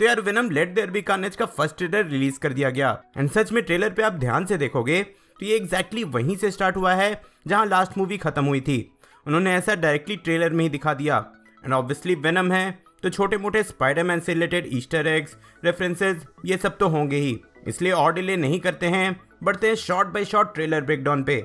तो यार Venom let there be Carnage का फर्स्ट ट्रेलर रिलीज कर दिया गया एंड सच में ट्रेलर पे आप ध्यान से देखोगे तो ये एग्जैक्टली वहीं से स्टार्ट हुआ है जहां लास्ट मूवी खत्म हुई थी। उन्होंने ऐसा डायरेक्टली ट्रेलर में ही दिखा दिया एंड ऑब्वियसली वेनम है तो छोटे मोटे स्पाइडरमैन से रिलेटेड ईस्टर एग्स रेफरेंसेस ये सब तो होंगे ही, इसलिए और डिले नहीं करते हैं, बढ़ते हैं shot by shot trailer breakdown पे।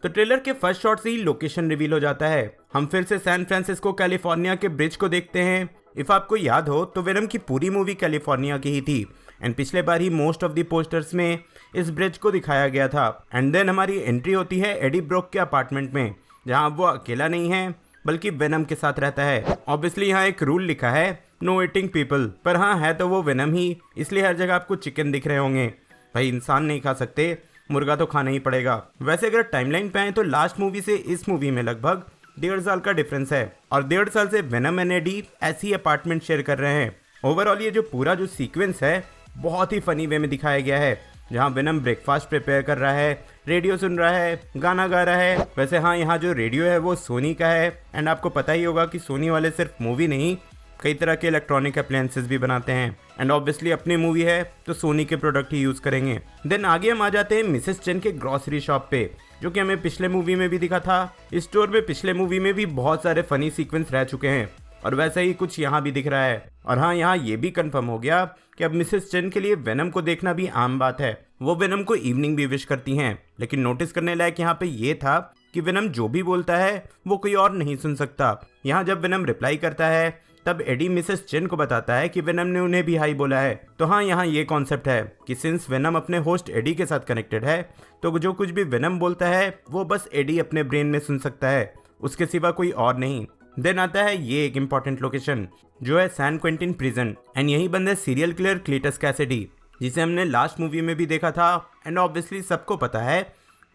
तो ट्रेलर के फर्स्ट शॉट से ही लोकेशन रिवील हो जाता है। हम फिर से सैन फ्रांसिस्को कैलिफोर्निया के ब्रिज को देखते हैं। इफ आपको याद हो तो वेनम की पूरी मूवी कैलिफोर्निया की ही थी एंड पिछले बार ही मोस्ट ऑफ द पोस्टर्स में इस ब्रिज को दिखाया गया था। एंड देन हमारी एंट्री होती है एडी ब्रॉक के अपार्टमेंट में जहां वो अकेला नहीं है बल्कि वेनम के साथ रहता है। ऑब्वियसली यहाँ एक रूल लिखा है नो ईटिंग पीपल, पर हाँ है तो वो वेनम ही, इसलिए हर जगह आपको चिकन दिख रहे होंगे। भाई इंसान नहीं खा सकते, मुर्गा तो खाना ही पड़ेगा। वैसे अगर टाइमलाइन पे आए तो लास्ट मूवी से इस मूवी में लगभग 1.5 साल का डिफरेंस है और 1.5 साल से वेनम एंड एडी ऐसी ही अपार्टमेंट शेयर कर रहे हैं। ओवरऑल ये जो पूरा जो सीक्वेंस है बहुत ही फनी वे में दिखाया गया है, जहाँ वेनम ब्रेकफास्ट प्रिपेयर कर रहा है, रेडियो सुन रहा है, गाना गा रहा है। वैसे हाँ यहाँ जो रेडियो है वो सोनी का है एंड आपको पता ही होगा कि सोनी वाले सिर्फ मूवी नहीं कई तरह के इलेक्ट्रॉनिक अप्लायंसेस भी बनाते हैं एंड ऑब्वियसली अपनी मूवी है तो सोनी के प्रोडक्ट ही यूज़ करेंगे। देन आगे हम आ जाते हैं मिसेस चेन के ग्रॉसरी शॉप पे, जो कि हमें पिछले मूवी में भी दिखा था। इस स्टोर में पिछले मूवी में भी बहुत सारे फनी सीक्वेंस रह चुके हैं और वैसा ही कुछ यहाँ भी दिख रहा है। और हाँ यहाँ ये भी कंफर्म हो गया कि अब मिसेस चेन के लिए वेनम को देखना भी आम बात है। वो वेनम को इवनिंग भी विश करती हैं, लेकिन नोटिस करने लायक यहाँ पे ये था कि वेनम जो भी बोलता है वो कोई और नहीं सुन सकता। यहाँ जब वेनम रिप्लाई करता है तब एडी मिसेस चेन को बताता है कि वेनम ने उन्हें भी हाई बोला है। तो हाँ यहाँ ये कॉन्सेप्ट है कि सिंस वेनम अपने होस्ट एडी के साथ कनेक्टेड है तो जो कुछ भी वेनम बोलता है वो बस एडी अपने ब्रेन में सुन सकता है, उसके सिवा कोई और नहीं। देन आता है ये एक इम्पॉर्टेंट लोकेशन जो है सैन क्वेंटिन प्रिजन एंड यही बंद है सीरियल किलर क्लीटस कैसिडी, जिसे हमने लास्ट मूवी में भी देखा था एंड ऑब्वियसली सबको पता है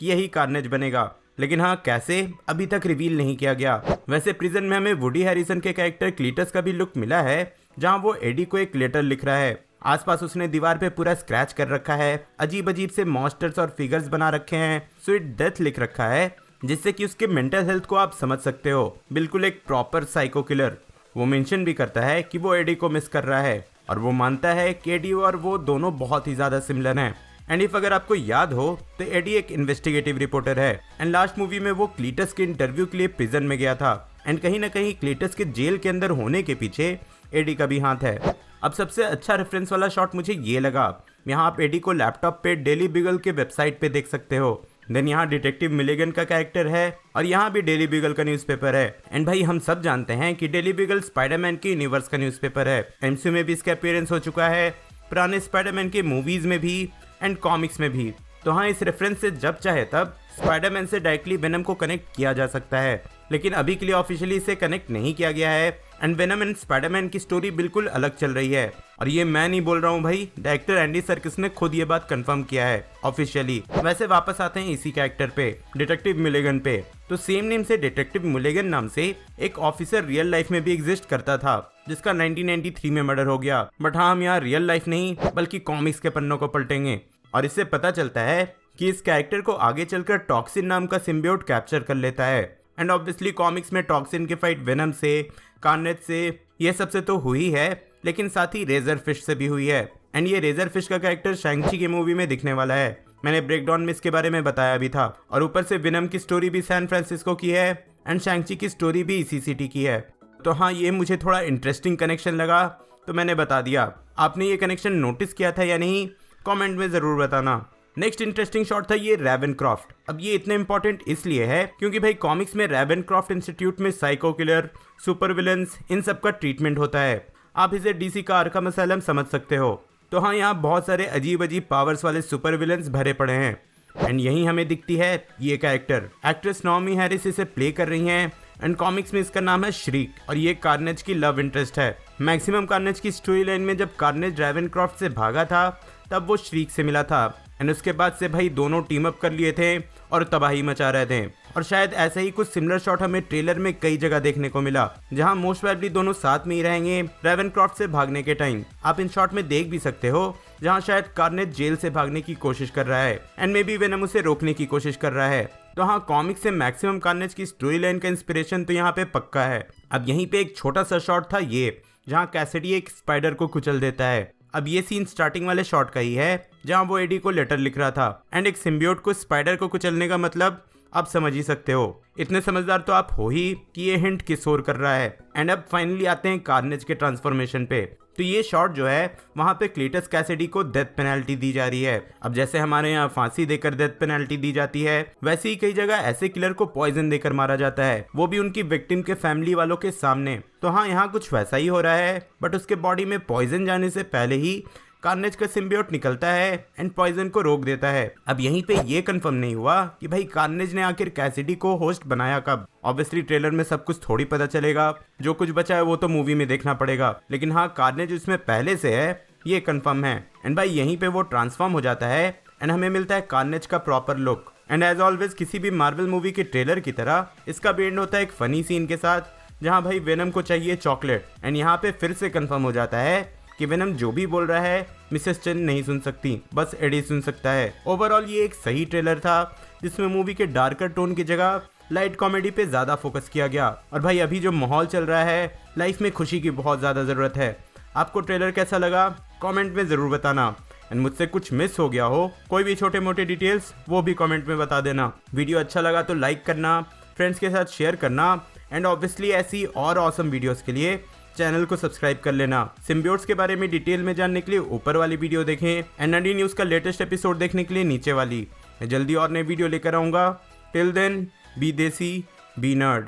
कि यही कार्नेज बनेगा, लेकिन हाँ कैसे अभी तक रिवील नहीं किया गया। वैसे प्रिजन में हमें वुडी हैरिसन के कैरेक्टर क्लीटस का भी लुक मिला है, जहाँ वो एडी को एक लेटर लिख रहा है। आसपास उसने दीवार पे पूरा स्क्रैच कर रखा है, अजीब अजीब से मॉन्स्टर्स और फिगर्स बना रखे हैं, स्वीट डेथ लिख रखा है, जिससे कि उसके मेंटल हेल्थ को आप समझ सकते हो, बिल्कुल एक प्रॉपर साइको किलर। वो मेंशन भी करता है कि वो एडी को मिस कर रहा है और वो मानता है कि एडी और वो दोनों बहुत ही ज्यादा सिमिलर हैं। एंड इफ अगर आपको याद हो तो एडी एक इन्वेस्टिगेटिव रिपोर्टर है एंड लास्ट मूवी में वो क्लीटस के इंटरव्यू के लिए प्रिजन में गया था एंड कहीं ना कहीं क्लीटस के जेल के अंदर होने के पीछे एडी का भी हाथ है। अब सबसे अच्छा रेफरेंस वाला शॉट मुझे ये लगा, यहाँ आप एडी को लैपटॉप पे डेली बिगल के वेबसाइट पे देख सकते हो। देन यहाँ डिटेक्टिव मिलेगन का कैरेक्टर है और यहाँ भी डेली बिगल का न्यूज़पेपर है। एंड भाई हम सब जानते हैं कि डेली बिगल स्पाइडरमैन के यूनिवर्स का न्यूज़पेपर है। एमसीयू में भी इसका अपीयरेंस हो चुका है, पुराने स्पाइडरमैन के मूवीज में भी एंड कॉमिक्स में भी। तो हाँ इस रेफरेंस से जब चाहे तब स्पाइडरमैन से डायरेक्टली वेनम को कनेक्ट किया जा सकता है, लेकिन अभी के लिए ऑफिशियली इसे कनेक्ट नहीं किया गया है एंड वेनम एंड स्पाइडरमैन की स्टोरी बिल्कुल अलग चल रही है। और ये मैं नहीं बोल रहा हूँ भाई, डायरेक्टर एंडी सर्किस ने खुद ये बात कंफर्म किया है ऑफिशियली। वैसे वापस आते हैं इसी कैरेक्टर पे, डिटेक्टिव मिलेगन पे। तो सेम नेम से डिटेक्टिव मिलेगन नाम से एक ऑफिसर रियल लाइफ में भी एग्जिस्ट करता था, जिसका 1993 में मर्डर हो गया। बट हाँ हम यहाँ रियल लाइफ नहीं बल्कि कॉमिक्स के पन्नों को पलटेंगे और इससे पता चलता है कि इस कैरेक्टर को आगे चलकर टॉक्सिन नाम का सिम्बियोट कैप्चर कर लेता है। एंड ऑब्वियसली कॉमिक्स में टॉक्सिन की फाइट वेनम से, कार्नेज से, ये सबसे तो हुई है, लेकिन साथ ही रेजर फिश से भी हुई है। एंड ये रेजर फिश का कैरेक्टर शैंग-ची की मूवी में दिखने वाला है, मैंने ब्रेकडाउन में इसके बारे में बताया भी था। और ऊपर से वेनम की स्टोरी भी सैन फ्रांसिस्को की है एंड शैंग-ची की स्टोरी भी इसी सिटी की है। तो हाँ ये मुझे थोड़ा इंटरेस्टिंग कनेक्शन लगा तो मैंने बता दिया। आपने ये कनेक्शन नोटिस किया था या नहीं, कमेंट में ज़रूर बताना। नेक्स्ट इंटरेस्टिंग शॉट था ये रेवेनक्रॉफ्ट। अब ये इतने इंपॉर्टेंट इसलिए है क्योंकि भाई कॉमिक्स में रेवेनक्रॉफ्ट इंस्टीट्यूट में साइको किलर, सुपर विलन्स, इन सब का ट्रीटमेंट होता है। आप इसे डीसी का आर्खम असैलम समझ सकते हो। तो हाँ यहाँ बहुत सारे अजीब अजीब पावर्स वाले सुपर विलन्स भरे पड़े हैं एंड यही हमें दिखती है ये कैरेक्टर। एक्ट्रेस नॉमी हैरिस इसे प्ले कर रही हैं एंड कॉमिक्स में इसका नाम है श्रीक और ये कार्नेज की लव इंटरेस्ट है। मैक्सिमम कार्नेज की स्टोरी लाइन में जब कार्नेज रेवेनक्रॉफ्ट से भागा था तब वो श्रीक से मिला था एंड उसके बाद से भाई दोनों टीम अप कर लिए थे और तबाही मचा रहे थे। और शायद ऐसा ही कुछ सिमिलर शॉट हमें ट्रेलर में कई जगह देखने को मिला, जहां मोस्ट प्रोबेबली दोनों साथ में ही रहेंगे रेवेनक्रॉफ्ट से भागने के टाइम। आप इन शॉट में देख भी सकते हो जहां शायद कार्नेज जेल से भागने की कोशिश कर रहा है एंड मे बी वेनम उसे रोकने की कोशिश कर रहा है। तो हाँ, कॉमिक से मैक्सिमम कार्नेज की स्टोरी लाइन का इंस्पिरेशन तो यहाँ पे पक्का है। अब यहीं पे एक छोटा सा शॉट था ये, जहाँ कैसिडी एक स्पाइडर को कुचल देता है। अब ये सीन स्टार्टिंग वाले शॉट का ही है, जहाँ वो एडी को लेटर लिख रहा था। एंड एक सिम्बियोट को स्पाइडर को कुचलने का मतलब आप समझ ही सकते हो। इतने समझदार तो आप हो ही कि ये हिंट किस ओर कर रहा है। एंड अब फाइनली आते हैं कार्नेज के ट्रांसफॉर्मेशन पे। तो ये शॉट जो है, वहां पे क्लीटस कैसिडी को डेथ पेनल्टी दी जा रही है। अब जैसे हमारे यहाँ फांसी देकर डेथ पेनल्टी दी जाती है, वैसे ही कई जगह ऐसे किलर को पॉइजन देकर मारा जाता है, वो भी उनकी विक्टिम के फैमिली वालों के सामने। तो हाँ, यहाँ कुछ वैसा ही हो रहा है, बट उसके बॉडी में पॉइजन जाने से पहले ही कार्नेज का सिम्बियोट निकलता है एंड पॉइजन को रोक देता है। अब यहीं पे ये कंफर्म नहीं हुआ कि भाई कार्नेज ने आखिर कैसिडी को होस्ट बनाया कब। ऑब्वियसली ट्रेलर में सब कुछ थोड़ी पता चलेगा, जो कुछ बचा है वो तो मूवी में देखना पड़ेगा। लेकिन हाँ, कार्नेज उसमें पहले से है, ये कंफर्म है। एंड भाई यहीं पे वो ट्रांसफॉर्म हो जाता है एंड हमें मिलता है कार्नेज का proper look. And as always किसी भी मार्वल मूवी के ट्रेलर की तरह इसका एंड होता है एक फनी सीन के साथ, जहाँ भाई वेनम को चाहिए चॉकलेट। एंड यहाँ पे फिर से कंफर्म हो जाता है कि वेनम जो भी बोल रहा है मिसेस चेन नहीं सुन सकती, बस एडी सुन सकता है। ओवरऑल ये एक सही ट्रेलर था, जिसमें मूवी के डार्कर टोन की जगह लाइट कॉमेडी पे ज़्यादा फोकस किया गया। और भाई अभी जो माहौल चल रहा है, लाइफ में खुशी की बहुत ज़्यादा ज़रूरत है। आपको ट्रेलर कैसा लगा कमेंट में ज़रूर बताना। एंड मुझसे कुछ मिस हो गया हो, कोई भी छोटे मोटे डिटेल्स, वो भी कमेंट में बता देना। वीडियो अच्छा लगा तो लाइक करना, फ्रेंड्स के साथ शेयर करना, एंड ऑब्वियसली ऐसी और ऑसम वीडियोस के लिए चैनल को सब्सक्राइब कर लेना। सिम्बियोट्स के बारे में डिटेल में जानने के लिए ऊपर वाली वीडियो देखें, एंड ND न्यूज़ का लेटेस्ट एपिसोड देखने के लिए नीचे वाली। मैं जल्दी और नई वीडियो लेकर आऊँगा। टिल देन, बी देसी, बी नर्ड।